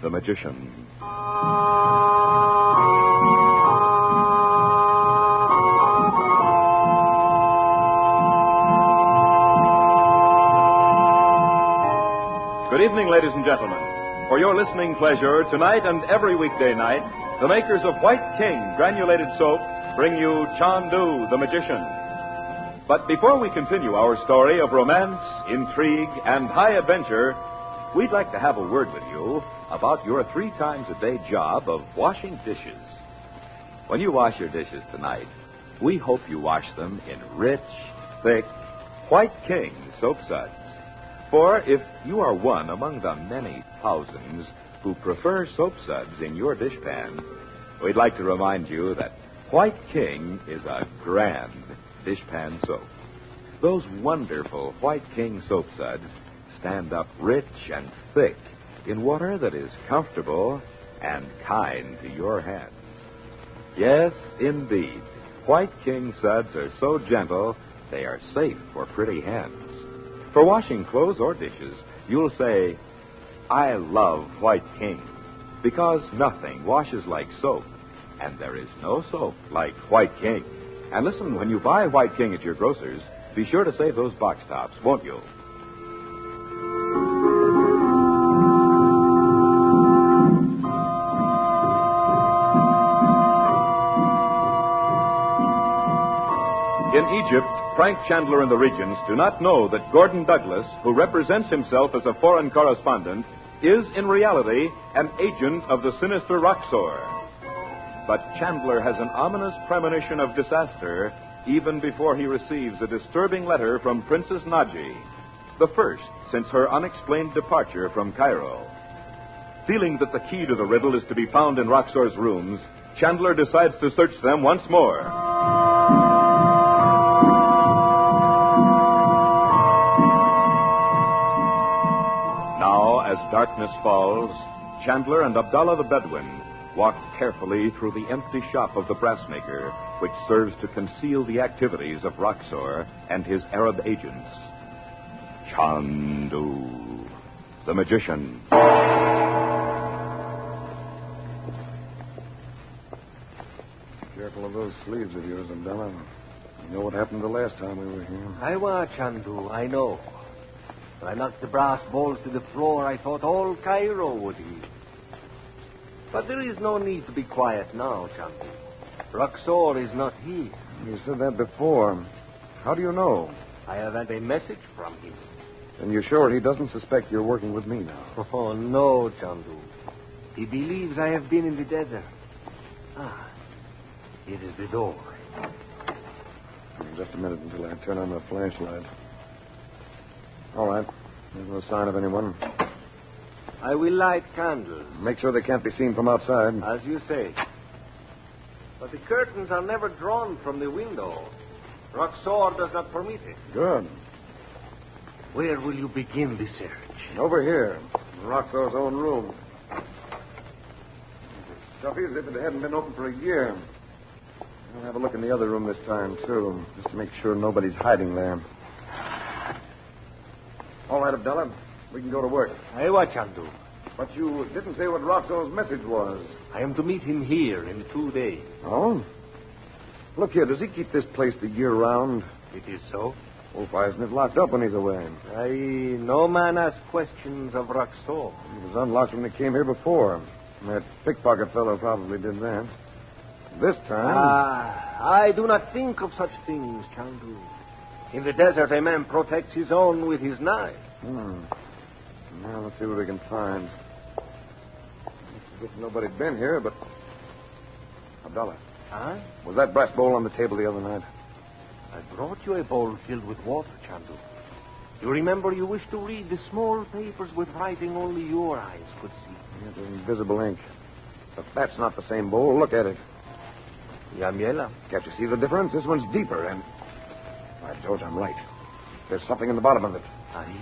the Magician. Good evening, ladies and gentlemen. For your listening pleasure, tonight and every weekday night, the makers of White King granulated soap bring you Chandu the Magician. But before we continue our story of romance, intrigue, and high adventure, we'd like to have a word with you about your 3 times a day job of washing dishes. When you wash your dishes tonight, we hope you wash them in rich, thick, White King soap suds. For if you are one among the many thousands who prefer soap suds in your dishpan, we'd like to remind you that White King is a grand dishpan soap. Those wonderful White King soap suds stand up rich and thick in water that is comfortable and kind to your hands. Yes, indeed, White King suds are so gentle, they are safe for pretty hands. For washing clothes or dishes, you'll say, I love White King, because nothing washes like soap, and there is no soap like White King. And listen, when you buy White King at your grocer's, be sure to save those box tops, won't you? In Egypt, Frank Chandler and the Regents do not know that Gordon Douglas, who represents himself as a foreign correspondent, is in reality an agent of the sinister Roxor. But Chandler has an ominous premonition of disaster even before he receives a disturbing letter from Princess Naji, the first since her unexplained departure from Cairo. Feeling that the key to the riddle is to be found in Roxor's rooms, Chandler decides to search them once more. As darkness falls, Chandler and Abdallah the Bedouin walk carefully through the empty shop of the brassmaker, which serves to conceal the activities of Roxor and his Arab agents. Chandu, the Magician. Careful of those sleeves of yours, Abdallah. You know what happened the last time we were here. I was, Chandu, I know. When I knocked the brass balls to the floor, I thought all Cairo would hear. But there is no need to be quiet now, Chandu. Roxor is not here. You said that before. How do you know? I have had a message from him. And you're sure he doesn't suspect you're working with me now? Oh, no, Chandu. He believes I have been in the desert. Ah, it is the door. Just a minute until I turn on the flashlight. All right. There's no sign of anyone. I will light candles. Make sure they can't be seen from outside. As you say. But the curtains are never drawn from the window. Roxor does not permit it. Good. Where will you begin the search? Over here, in Roxor's own room. It's stuffy as if it hadn't been open for a year. I'll have a look in the other room this time, too, just to make sure nobody's hiding there. All right, Abdallah. We can go to work. I watch Chandu. But you didn't say what Roxor's message was. I am to meet him here in 2 days. Oh? Look here, does he keep this place the year round? It is so. Well, why isn't it locked up when he's away? No man asks questions of Roxor. It was unlocked when they came here before. That pickpocket fellow probably did that. This time... I do not think of such things, Chandu. In the desert, a man protects his own with his knife. Now, let's see what we can find. Looks as if nobody'd been here, but... Abdallah. Huh? Was that brass bowl on the table the other night? I brought you a bowl filled with water, Chandu. You remember you wished to read the small papers with writing only your eyes could see. Yeah, the invisible ink. But that's not the same bowl. Look at it. Yamiela. Can't you see the difference? This one's deeper, and... By George, I'm right. There's something in the bottom of it.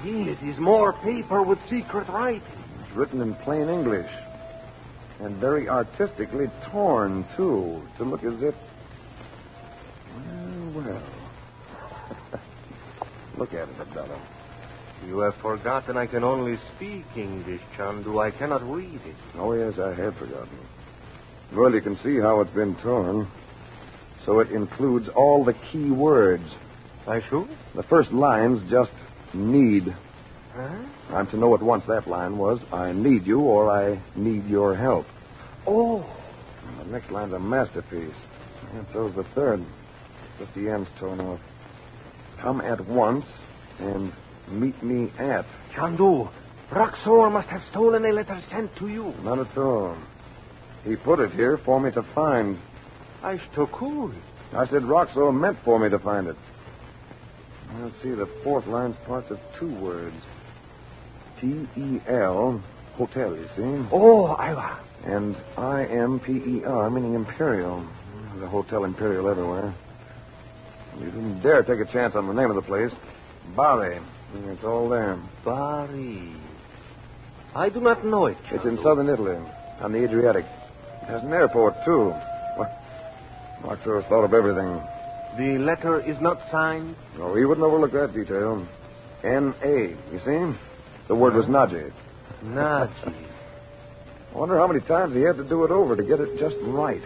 It is more paper with secret writing. It's written in plain English. And very artistically torn, too, to look as if... Well. Look at it, Abdallah. You have forgotten I can only speak English, Chandu. I cannot read it. Oh, yes, I had forgotten. Well, you can see how it's been torn. So it includes all the key words. I should? The first line's just need. Huh? I'm to know at once that line was, I need you or I need your help. Oh. And the next line's a masterpiece. And so's the third. Just the end's torn off. Come at once and meet me at. Chandu, Roxor must have stolen a letter sent to you. Not at all. He put it here for me to find. I so cool. I said Roxor meant for me to find it. Let's see, the fourth line's parts of two words. T-E-L, hotel, you see? Oh, Iowa. And I-M-P-E-R, meaning Imperial. There's a Hotel Imperial everywhere. You didn't dare take a chance on the name of the place. Bari. It's all there. Bari. I do not know it, Chandu. It's in southern Italy, on the Adriatic. It has an airport, too. Roxor's thought of everything. The letter is not signed? No, he wouldn't overlook that detail. N-A, you see? The word was Naji. Naji. I wonder how many times he had to do it over to get it just right.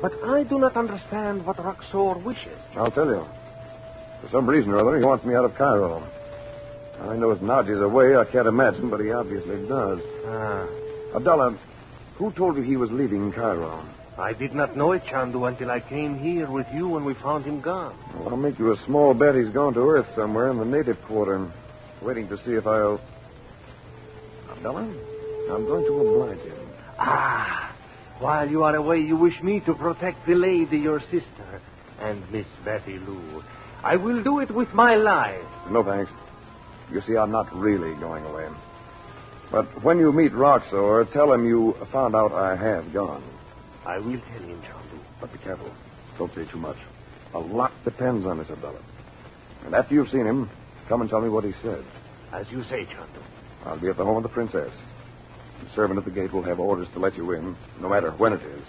But I do not understand what Roxor wishes. I'll tell you. For some reason or other, he wants me out of Cairo. I know if Naji's away, I can't imagine, but he obviously does. Abdullah, who told you he was leaving Cairo? I did not know it, Chandu, until I came here with you and we found him gone. Well, I'll make you a small bet he's gone to Earth somewhere in the native quarter, waiting to see if I'll... Abdullah, I'm going to oblige him. While you are away, you wish me to protect the lady, your sister, and Miss Betty Lou. I will do it with my life. No, thanks. You see, I'm not really going away. But when you meet Roxor, tell him you found out I have gone. I will tell him, Chandu. But be careful. Don't say too much. A lot depends on this, Abdullah. And after you've seen him, come and tell me what he said. As you say, Chandu. I'll be at the home of the princess. The servant at the gate will have orders to let you in, no matter when it is.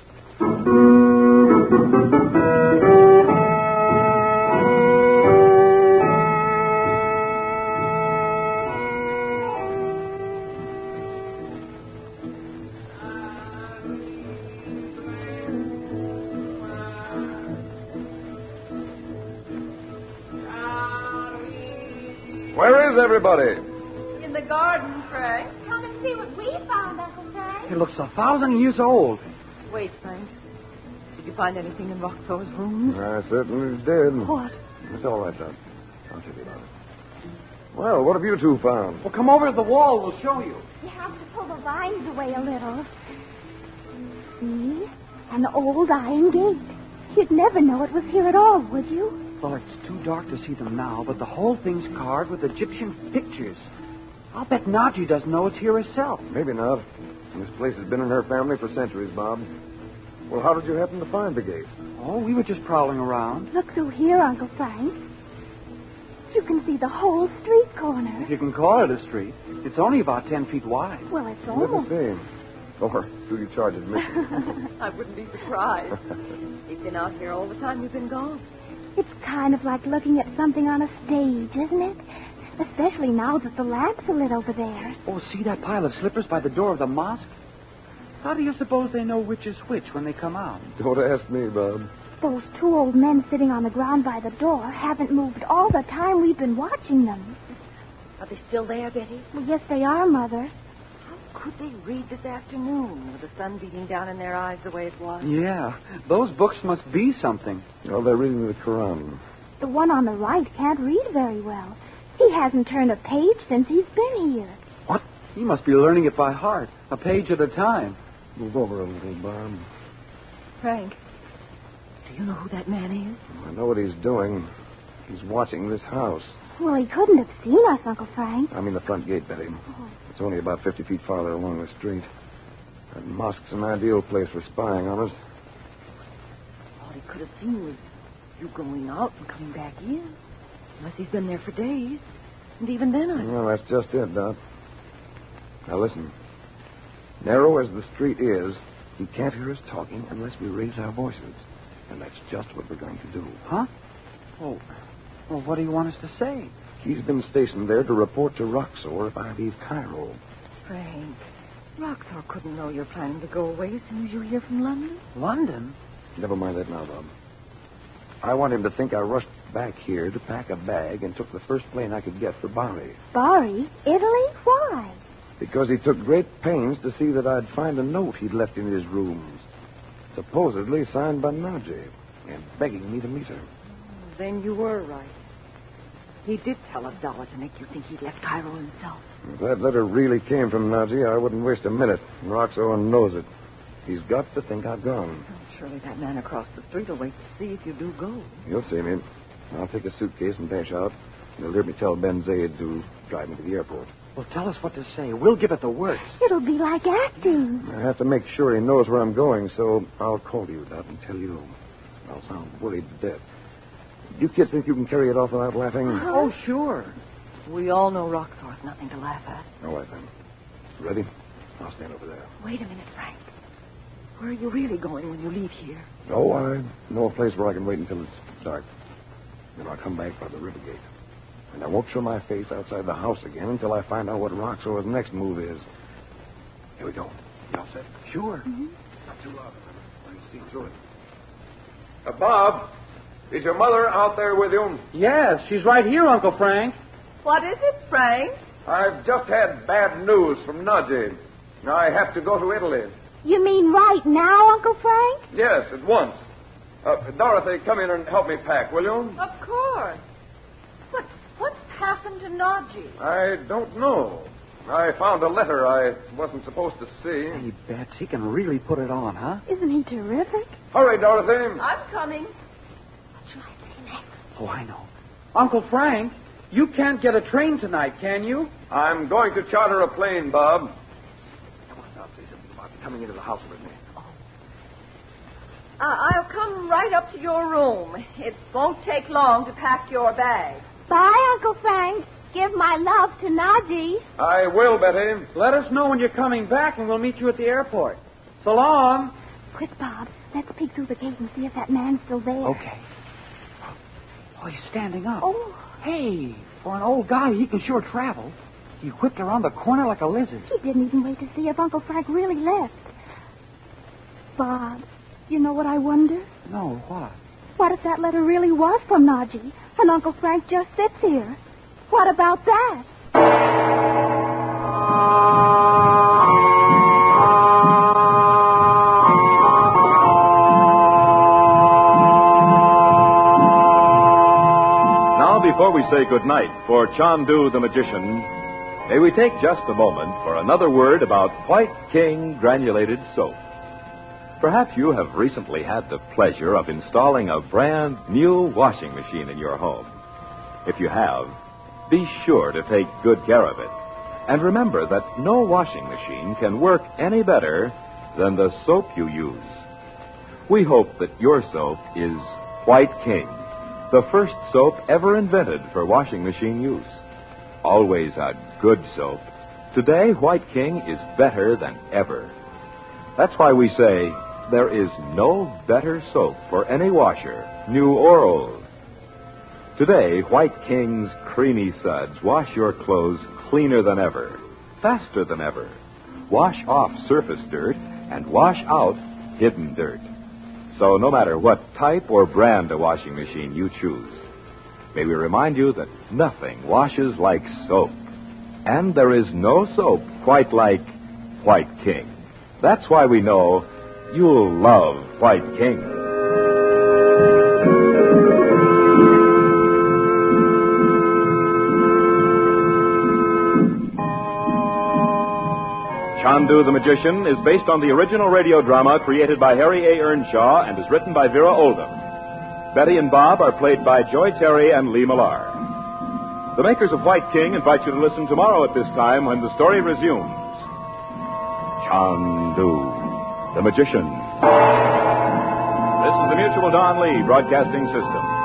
Where is everybody? In the garden, Frank. Come and see what we found, Uncle Frank. It looks 1,000 years old. Wait, Frank. Did you find anything in Roxor's room? I certainly did. What? It's all right, Doc. I'll tell you about it. Well, what have you two found? Well, come over to the wall. We'll show you. You have to pull the vines away a little. See? An old iron gate. You'd never know it was here at all, would you? Well, it's too dark to see them now, but the whole thing's carved with Egyptian pictures. I'll bet Naji doesn't know it's here herself. Maybe not. This place has been in her family for centuries, Bob. Well, how did you happen to find the gate? Oh, we were just prowling around. Look through here, Uncle Frank. You can see the whole street corner. If you can call it a street. It's only about 10 feet wide. Well, it's Let me almost... see. Or do you charge admission? I wouldn't be surprised. You've been out here all the time you've been gone. It's kind of like looking at something on a stage, isn't it? Especially now that the lamps are lit over there. Oh, see that pile of slippers by the door of the mosque? How do you suppose they know which is which when they come out? Don't ask me, Bob. Those two old men sitting on the ground by the door haven't moved all the time we've been watching them. Are they still there, Betty? Well, yes, they are, Mother. How could they read this afternoon with the sun beating down in their eyes the way it was? Yeah, those books must be something. Oh, they're reading the Quran. The one on the right can't read very well. He hasn't turned a page since he's been here. What? He must be learning it by heart, a page at a time. Move over a little, Bob. Frank, do you know who that man is? I know what he's doing. He's watching this house. Well, he couldn't have seen us, Uncle Frank. I mean the front gate, Betty. It's only about 50 feet farther along the street. That mosque's an ideal place for spying on us. All he could have seen was you going out and coming back in. Unless he's been there for days. And even then Well, that's just it, Doc. Now, listen. Narrow as the street is, he can't hear us talking unless we raise our voices. And that's just what we're going to do. Huh? Oh, well, what do you want us to say? He's been stationed there to report to Roxor if I leave Cairo. Frank, Roxor couldn't know you're planning to go away as soon as you hear from London. London? Never mind that now, Bob. I want him to think I rushed back here to pack a bag and took the first plane I could get for Bari. Bari? Italy? Why? Because he took great pains to see that I'd find a note he'd left in his rooms, supposedly signed by Naji, and begging me to meet her. Then you were right. He did tell Abdallah to make you think he'd left Cairo himself. If that letter really came from Naji, I wouldn't waste a minute. Roxor knows it. He's got to think I've gone. Well, surely that man across the street will wait to see if you do go. You'll see me. I'll take a suitcase and dash out. He'll hear me tell Ben Zaid to drive me to the airport. Well, tell us what to say. We'll give it the works. It'll be like acting. I have to make sure he knows where I'm going, so I'll call you, Dot, and tell you. I'll sound worried to death. You kids think you can carry it off without laughing? Oh, sure. We all know Roxor's nothing to laugh at. All right, then. Ready? I'll stand over there. Wait a minute, Frank. Where are you really going when you leave here? Oh, I know a place where I can wait until it's dark. Then I'll come back by the river gate. And I won't show my face outside the house again until I find out what Roxor's next move is. Here we go. You all set? Sure. Mm-hmm. Not too loud. I can see through it. Bob, is your mother out there with you? Yes, she's right here, Uncle Frank. What is it, Frank? I've just had bad news from Naji. I have to go to Italy. You mean right now, Uncle Frank? Yes, at once. Dorothy, come in and help me pack, will you? Of course. But what's happened to Naji? I don't know. I found a letter I wasn't supposed to see. Hey, Bets, he can really put it on, huh? Isn't he terrific? Hurry, Dorothy. I'm coming. What shall I say next? Oh, I know. Uncle Frank, you can't get a train tonight, can you? I'm going to charter a plane, Bob. Come on, Dot, say something about coming into the house with me. I'll come right up to your room. It won't take long to pack your bag. Bye, Uncle Frank. Give my love to Naji. I will, Betty. Let us know when you're coming back, and we'll meet you at the airport. So long. Quick, Bob. Let's peek through the gate and see if that man's still there. Okay. Oh, he's standing up. Oh. Hey, for an old guy, he can sure travel. He whipped around the corner like a lizard. He didn't even wait to see if Uncle Frank really left. Bob, you know what I wonder? No, what? What if that letter really was from Naji and Uncle Frank just sits here? What about that? Now, before we say goodnight for Chandu the Magician, may we take just a moment for another word about White King Granulated Soap. Perhaps you have recently had the pleasure of installing a brand new washing machine in your home. If you have, be sure to take good care of it. And remember that no washing machine can work any better than the soap you use. We hope that your soap is White King, the first soap ever invented for washing machine use. Always a good soap. Today, White King is better than ever. That's why we say there is no better soap for any washer, new or old. Today, White King's creamy suds wash your clothes cleaner than ever, faster than ever. Wash off surface dirt and wash out hidden dirt. So no matter what type or brand of washing machine you choose, may we remind you that nothing washes like soap. And there is no soap quite like White King. That's why we know you'll love White King. Chandu the Magician is based on the original radio drama created by Harry A. Earnshaw and is written by Vera Oldham. Betty and Bob are played by Joy Terry and Lee Millar. The makers of White King invite you to listen tomorrow at this time when the story resumes. Chandu the Magician. This is the Mutual Don Lee Broadcasting System.